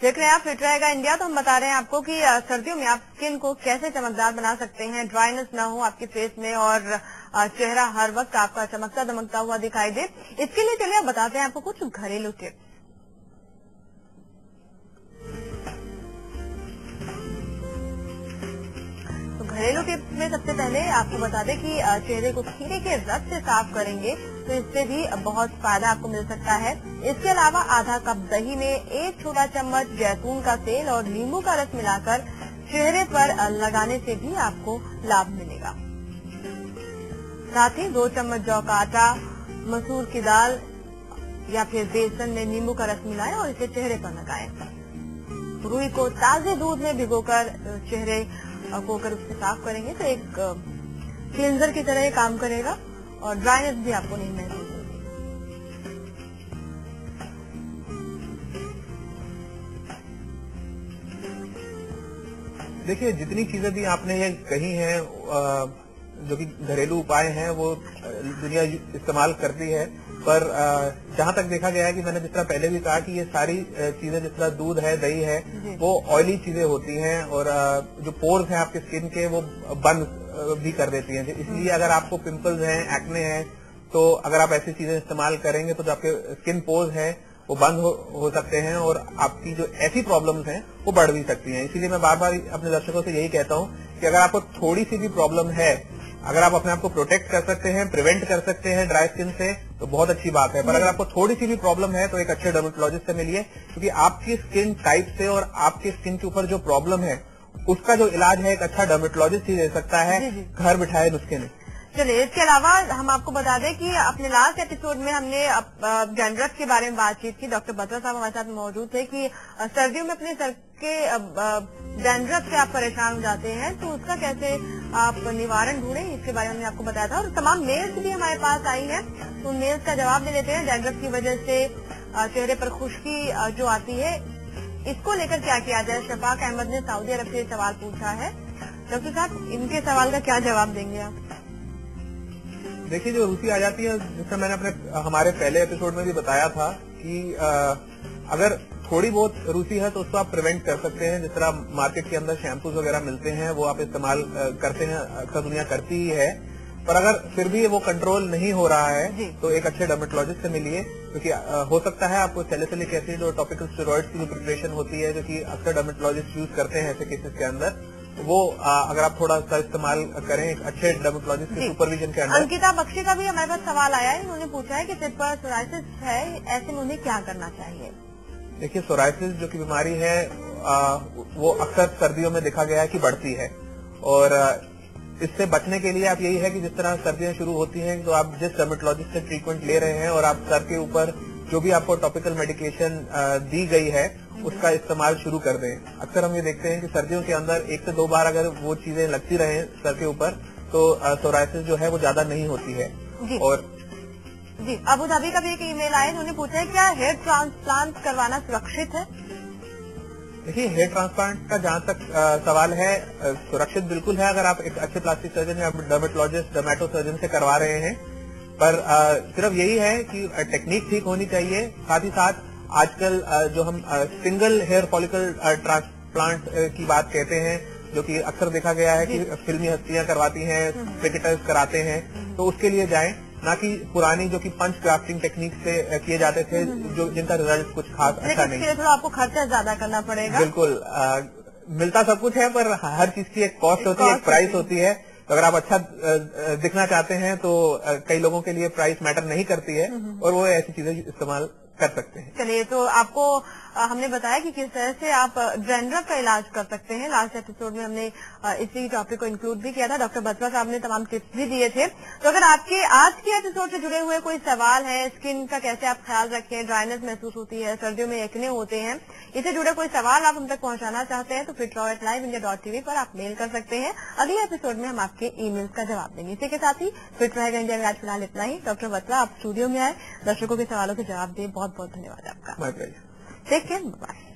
देख रहे हैं आप फिट रहेगा इंडिया। तो हम बता रहे हैं आपको कि सर्दियों में आप स्किन को कैसे चमकदार बना सकते हैं, ड्राइनेस ना हो आपके फेस में और चेहरा हर वक्त आपका चमकता दमकता हुआ दिखाई दे। इसके लिए चलिए आप बताते हैं आपको कुछ घरेलू टिप्स। तो घरेलू टिप्स में सबसे पहले आपको बता दें कि चेहरे को खीरे के रस से साफ करेंगे तो इससे भी बहुत फायदा आपको मिल सकता है। इसके अलावा आधा कप दही में 1 छोटा चम्मच जैतून का तेल और नींबू का रस मिलाकर चेहरे पर लगाने से भी आपको लाभ मिलेगा। साथ ही 2 चम्मच जौ का आटा, मसूर की दाल या फिर बेसन में नींबू का रस मिलाएं और इसे चेहरे पर लगाएं। रुई को ताजे दूध में भिगोकर चेहरे को कर उससे साफ करेंगे तो एक क्लींजर की तरह ये काम करेगा और ड्राइनेस भी आपको नहीं महसूस होगी। देखिए, जितनी चीजें भी आपने ये कही हैं जो कि घरेलू उपाय हैं वो दुनिया इस्तेमाल करती है, पर जहां तक देखा गया है कि मैंने जिस तरह पहले भी कहा कि ये सारी चीजें जिस तरह दूध है, दही है, वो ऑयली चीजें होती हैं और जो पोर्स हैं आपके स्किन के वो बंद भी कर देती हैं। इसलिए अगर आपको पिंपल्स हैं, एक्ने हैं, तो अगर आप ऐसी चीजें इस्तेमाल करेंगे तो जो आपके स्किन पोर्स हैं वो बंद हो सकते हैं और आपकी जो ऐसी प्रॉब्लम्स हैं वो बढ़ भी सकती हैं। इसीलिए मैं बार बार अपने दर्शकों से यही कहता हूं कि अगर आपको थोड़ी सी भी प्रॉब्लम है, अगर आप अपने आप को प्रोटेक्ट कर सकते हैं, प्रिवेंट कर सकते हैं ड्राई स्किन से, तो बहुत अच्छी बात है। पर अगर आपको थोड़ी सी भी प्रॉब्लम है तो एक अच्छे डर्मेटोलॉजिस्ट से मिलिए, क्योंकि आपकी स्किन टाइप से और आपके स्किन के ऊपर जो प्रॉब्लम है उसका जो इलाज है एक अच्छा डर्मेटोलॉजिस्ट ही दे सकता है, घर बिठाए नुस्खे नहीं। चलिए, इसके अलावा हम आपको बता दें कि अपने लास्ट एपिसोड में हमने डैंड्रफ के बारे में बातचीत की। डॉक्टर बत्रा साहब हमारे साथ मौजूद थे कि सर्दियों में अपने सर के डैंड्रफ से आप परेशान हो जाते हैं तो उसका कैसे आप निवारण ढूंढें, इसके बारे में हमने आपको बताया था। और तमाम मेल्स भी हमारे पास आई हैं तो उन मेल्स का जवाब दे देते हैं। डैंड्रफ की वजह से चेहरे पर खुश्की जो आती है, इसको लेकर क्या किया जाए। शफाक अहमद ने सऊदी अरब से सवाल पूछा है। डॉक्टर साहब, इनके सवाल का क्या जवाब देंगे आप? देखिए, जो रुचि आ जाती है, जिसका मैंने हमारे पहले एपिसोड में भी बताया था कि अगर थोड़ी बहुत रुचि है तो उसको आप प्रिवेंट कर सकते हैं। जिस तरह मार्केट के अंदर शैम्पूज वगैरह मिलते हैं वो आप इस्तेमाल करते हैं, अक्सर दुनिया करती ही है। पर अगर फिर भी वो कंट्रोल नहीं हो रहा है तो एक अच्छे डर्मेटोलॉजिस्ट से मिलिए, क्योंकि हो सकता है आपको सैलिसिलिक एसिड और टॉपिकल स्टेरॉइड्स की जो प्रिपरेशन होती है जो कि अक्सर डर्मेटोलॉजिस्ट यूज करते हैं ऐसे केसेस के अंदर, वो अगर आप थोड़ा सा इस्तेमाल करें एक अच्छे डर्मेटोलॉजिस्ट के सुपरविजन के अंदर। अंकिता बख्शी का भी हमारे पास सवाल आया है। उन्होंने पूछा है कि सिर पर सोराइसिस है, ऐसे में उन्हें क्या करना चाहिए? देखिए, सोराइसिस जो की बीमारी है वो अक्सर सर्दियों में देखा गया है कि बढ़ती है और इससे बचने के लिए आप यही है कि जिस तरह सर्दियां शुरू होती हैं तो आप जिस डर्मेटोलॉजिस्ट से ट्रीटमेंट ले रहे हैं और आप सर के ऊपर जो भी आपको टॉपिकल मेडिकेशन दी गई है उसका इस्तेमाल शुरू कर दें। अक्सर हम ये देखते हैं कि सर्दियों के अंदर 1 से 2 बार अगर वो चीजें लगती रहे सर के ऊपर तो सोराइसिस जो है वो ज्यादा नहीं होती है। और जी, अबू धाबी का भी एक ईमेल आया, उन्होंने पूछा है क्या हेयर ट्रांसप्लांट करवाना सुरक्षित है? देखिए, हेयर ट्रांसप्लांट का जहां तक सवाल है, सुरक्षित बिल्कुल है अगर आप एक अच्छे प्लास्टिक सर्जन या डर्मेटोलॉजिस्ट, डर्मेटो सर्जन से करवा रहे हैं। पर सिर्फ यही है कि टेक्निक ठीक होनी चाहिए। साथ ही साथ आजकल जो हम सिंगल हेयर फॉलिकल ट्रांसप्लांट की बात कहते हैं, जो कि अक्सर देखा गया है कि फिल्मी हस्तियां करवाती हैं, क्रिकेटर्स कराते हैं, तो उसके लिए जाएं, ना कि पुरानी जो कि पंच ग्राफ्टिंग टेक्निक से किए जाते थे जो जिनका रिजल्ट कुछ खास अच्छा नहीं। थोड़ा आपको खर्चा ज्यादा करना पड़ेगा। बिल्कुल, मिलता सब कुछ है पर हर चीज की एक कॉस्ट होती है, एक प्राइस होती है। तो अगर आप अच्छा दिखना चाहते हैं तो कई लोगों के लिए प्राइस मैटर नहीं करती है और वो ऐसी चीजें इस्तेमाल कर सकते हैं। चलिए, तो आपको हमने बताया कि किस तरह से आप डैंड्रफ का इलाज कर सकते हैं। लास्ट एपिसोड में हमने इसी टॉपिक को इंक्लूड भी किया था। डॉक्टर बत्रा साहब ने तमाम टिप्स भी दिए थे। तो अगर आपके आज के एपिसोड से जुड़े हुए कोई सवाल है, स्किन का कैसे आप ख्याल रखें, ड्राइनेस महसूस होती है, सर्दियों में एक्ने होते हैं, इससे जुड़े कोई सवाल आप हम तक पहुंचाना चाहते हैं तो fitraw@liveindia.tv पर आप मेल कर सकते हैं। अगले एपिसोड में हम आपके ईमेल का जवाब देंगे। इसी के साथ ही फिट रहेगा इंडिया में आज फिलहाल इतना ही। डॉक्टर बत्रा, आप स्टूडियो में आए, दर्शकों के सवालों के जवाब दिए, बहुत बहुत धन्यवाद आपका। My pleasure. Take care, bye.